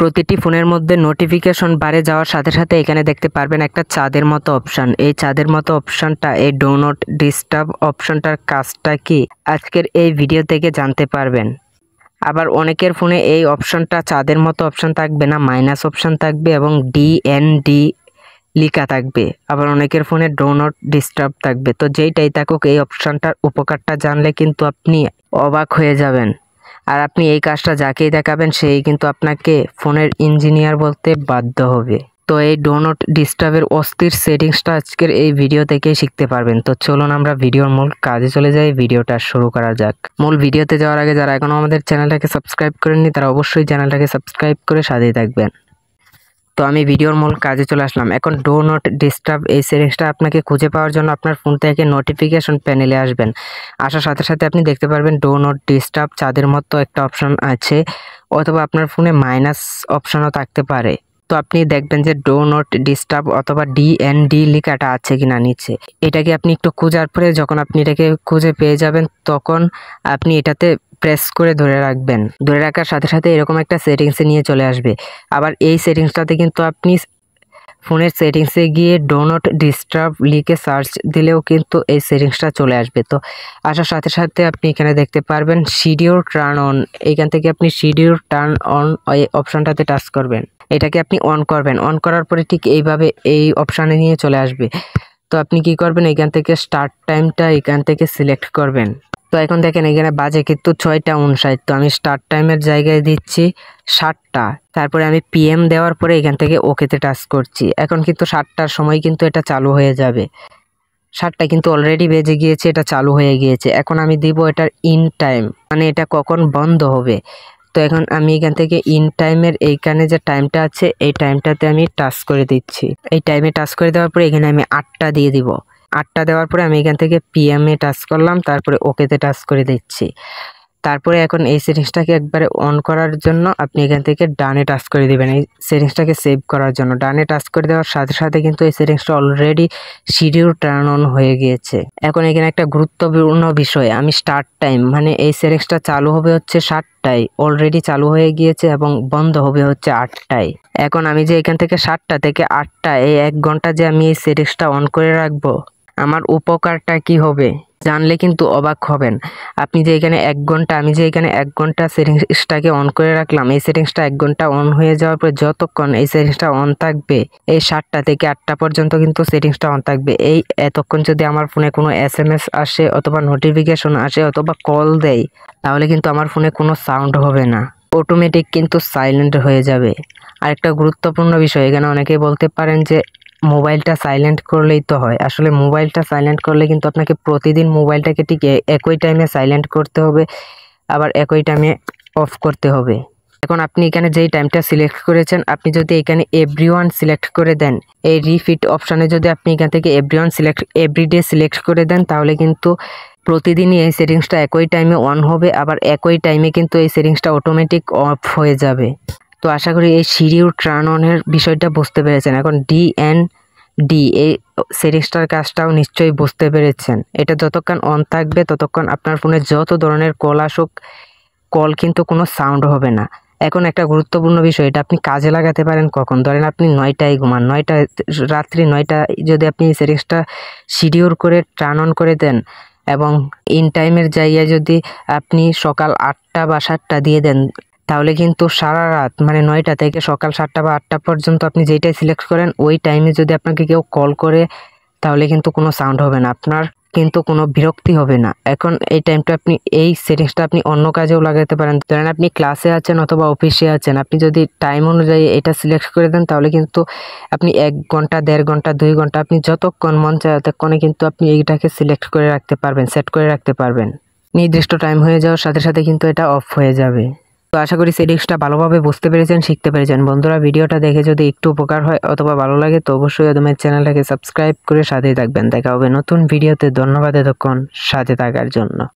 প্রতিটি ফোনের মধ্যে নোটিফিকেশন বারে যাওয়ার সাথে সাথে এখানে দেখতে পারবেন একটা চাঁদের মতো অপশন। এই চাঁদের মতো অপশনটা, এই ডো নট ডিস্টার্ব অপশনটার কাজটা কি আজকের এই ভিডিও থেকে জানতে পারবেন। আবার অনেকের ফোনে এই অপশনটা চাঁদের মতো অপশন থাকবে না, মাইনাস অপশন থাকবে এবং DND লেখা থাকবে। আবার অনেকের ফোনে ডো নট ডিস্টার্ব থাকবে। তো যেইটাই থাকুক, এই অপশনটার উপকারটা জানলে কিন্তু আপনি অবাক হয়ে যাবেন। আর আপনি এই কাজটা যাকেই দেখাবেন সেই কিন্তু আপনাকে ফোনের ইঞ্জিনিয়ার বলতে বাধ্য হবে। তো এই ডো নট ডিস্টার্বের অস্থির সেটিংসটা আজকের এই ভিডিও থেকেই শিখতে পারবেন। তো চলুন আমরা ভিডিওর মূল কাজে চলে যাই, ভিডিওটা শুরু করা যাক। মূল ভিডিওতে যাওয়ার আগে যারা এখনো আমাদের চ্যানেলটাকে সাবস্ক্রাইব করেননি তারা অবশ্যই চ্যানেলটাকে সাবস্ক্রাইব করে সাথেই থাকবেন। তো আমি ভিডিওর মূল কাজে চলে আসলাম। এখন ডো নট ডিস্টার্ব এই সেটিংসটা আপনাকে খুঁজে পাওয়ার জন্য আপনার ফোন থেকে নোটিফিকেশন প্যানেলে আসবেন। আসার সাথে সাথে আপনি দেখতে পারবেন ডো নট ডিস্টার্ব চাঁদের মতো একটা অপশন আছে, অথবা আপনার ফোনে মাইনাস অপশনও থাকতে পারে। তো আপনি দেখবেন যে ডো নট ডিস্টার্ব অথবা DND লেখাটা আছে কিনা নিচে। এটাকে আপনি একটু খোঁজার পরে যখন আপনি এটাকে খুঁজে পেয়ে যাবেন তখন আপনি এটাতে প্রেস করে ধরে রাখবেন। ধরে রাখার সাথে সাথে এরকম একটা সেটিংসে নিয়ে চলে আসবে। আবার এই সেটিংসটাতে কিন্তু আপনি ফোনের সেটিংসে গিয়ে ডো নট ডিস্টার্ব লিখে সার্চ দিলেও কিন্তু এই সেটিংসটা চলে আসবে। তো আসার সাথে সাথে আপনি এখানে দেখতে পারবেন শিডিউল টার্ন অন। এইখান থেকে আপনি শিডিউল টার্ন অন এই অপশনটাতে টাচ করবেন। এটাকে আপনি অন করবেন। অন করার পরে ঠিক এইভাবে এই অপশানে নিয়ে চলে আসবে। তো আপনি কি করবেন, এখান থেকে স্টার্ট টাইমটা এখান থেকে সিলেক্ট করবেন। তো এখন দেখেন এখানে বাজে কিন্তু 6টা 59। তো আমি স্টার্ট টাইমের জায়গায় দিচ্ছি 7টা। তারপরে আমি PM দেওয়ার পরে এখান থেকে ওকেতে টাচ করছি। এখন কিন্তু 7টার সময় কিন্তু এটা চালু হয়ে যাবে। 7টা কিন্তু অলরেডি বেজে গিয়েছে, এটা চালু হয়ে গিয়েছে। এখন আমি দিব এটার ইন টাইম, মানে এটা কখন বন্ধ হবে। তো এখন আমি এখান থেকে ইন টাইমের এইখানে যে টাইমটা আছে এই টাইমটাতে আমি টাচ করে দিচ্ছি। এই টাইমে টাচ করে দেওয়ার পরে এখানে আমি 8টা দিয়ে দিব। 8টা দেওয়ার পরে আমি এখান থেকে PM এ টাচ করলাম, তারপরে ওকেতে টাচ করে দিচ্ছি। তারপরে এখন এই সেটিংসটাকে একবারে অন করার জন্য আপনি এখান থেকে ডানে টাচ করে দিবেন এই সেটিংসটাকে সেভ করার জন্য। ডানে টাচ করে দেওয়ার সাথে সাথে কিন্তু এই সেটিংসটা অলরেডি শিডিউল টার্ন অন হয়ে গিয়েছে। এখন এখানে একটা গুরুত্বপূর্ণ বিষয়, আমি স্টার্ট টাইম মানে এই সেটিংসটা চালু হবে হচ্ছে 7টায়, অলরেডি চালু হয়ে গিয়েছে এবং বন্ধ হবে হচ্ছে 8টায়। এখন আমি যে এখান থেকে 7টা থেকে 8টা এই 1 ঘন্টা যে আমি এই সেটিংসটা অন করে রাখবো, আমার উপকারটা কি হবে জানলে কিন্তু অবাক হবেন। আপনি যে এখানে 1 ঘন্টা, আমি যে এখানে 1 ঘন্টা সেটিংসটাকে অন করে রাখলাম, এই সেটিংসটা 1 ঘন্টা অন হয়ে যাওয়ার পরে যতক্ষণ এই সেটিংসটা অন থাকবে, এই 7টা থেকে 8টা পর্যন্ত কিন্তু সেটিংসটা অন থাকবে। এই এতক্ষণ যদি আমার ফোনে কোনো SMS আসে অথবা নোটিফিকেশন আসে অথবা কল দেয়, তাহলে কিন্তু আমার ফোনে কোনো সাউন্ড হবে না, অটোমেটিক কিন্তু সাইলেন্ট হয়ে যাবে। আরেকটা গুরুত্বপূর্ণ বিষয়, এখানে অনেকেই বলতে পারেন যে মোবাইলটা সাইলেন্ট করলেই তো হয়। আসলে মোবাইলটা সাইলেন্ট করলে কিন্তু আপনাকে প্রতিদিন মোবাইলটাকে ঠিক একই টাইমে সাইলেন্ট করতে হবে, আবার একই টাইমে অফ করতে হবে। এখন আপনি এখানে যেই টাইমটা সিলেক্ট করেছেন, আপনি যদি এখানে এভরিওয়ান সিলেক্ট করে দেন, এই রিপিট অপশানে যদি আপনি এখান থেকে এভরিওয়ান এভরিডে সিলেক্ট করে দেন, তাহলে কিন্তু প্রতিদিনই এই সেটিংসটা একই টাইমে অন হবে, আবার একই টাইমে কিন্তু এই সেটিংসটা অটোমেটিক অফ হয়ে যাবে। তো আশা করি এই শিডিউল টার্ন অনের বিষয়টা বুঝতে পেরেছেন। এখন DND এই সেটিংসটার কাজটাও নিশ্চয়ই বুঝতে পেরেছেন। এটা যতক্ষণ অন থাকবে ততক্ষণ আপনার ফোনে যত ধরনের কল আসুক, কল কিন্তু কোনো সাউন্ড হবে না। এখন একটা গুরুত্বপূর্ণ বিষয়, এটা আপনি কাজে লাগাতে পারেন কখন, ধরেন আপনি 9টায় ঘুমান, রাত্রি 9টা যদি আপনি এই সেটিংসটা শিডিউল করে টার্ন অন করে দেন এবং ইন টাইমের জায়গায় যদি আপনি সকাল 8টা বা 7টা দিয়ে দেন, তাহলে কিন্তু সারা রাত মানে 9টা থেকে সকাল 7টা বা 8টা পর্যন্ত আপনি যেইটাই সিলেক্ট করেন ওই টাইমে যদি আপনাকে কেউ কল করে, তাহলে কিন্তু কোনো সাউন্ড হবে না, আপনার কিন্তু কোনো বিরক্তি হবে না। এখন এই টাইমটা আপনি এই সেটিংসটা আপনি অন্য কাজেও লাগাতে পারেন। ধরেন আপনি ক্লাসে আছেন অথবা অফিসে আছেন, আপনি যদি টাইম অনুযায়ী এটা সিলেক্ট করে দেন, তাহলে কিন্তু আপনি 1 ঘন্টা 1.5 ঘন্টা 2 ঘন্টা আপনি যতক্ষণ মন চায় ততক্ষণে কিন্তু আপনি এইটাকে সিলেক্ট করে রাখতে পারবেন, সেট করে রাখতে পারবেন। নির্দিষ্ট টাইম হয়ে যাওয়ার সাথে সাথে কিন্তু এটা অফ হয়ে যাবে। তো আশা করি সেটিংসটা ভালোভাবে বুঝতে পেরেছেন, শিখতে পেরেছেন। বন্ধুরা, ভিডিওটা দেখে যদি একটু উপকার হয় অথবা ভালো লাগে তো অবশ্যই আমার চ্যানেলটাকে সাবস্ক্রাইব করে সাথেই থাকবেন। দেখা হবে নতুন ভিডিওতে। ধন্যবাদ এতক্ষণ সাথে থাকার জন্য।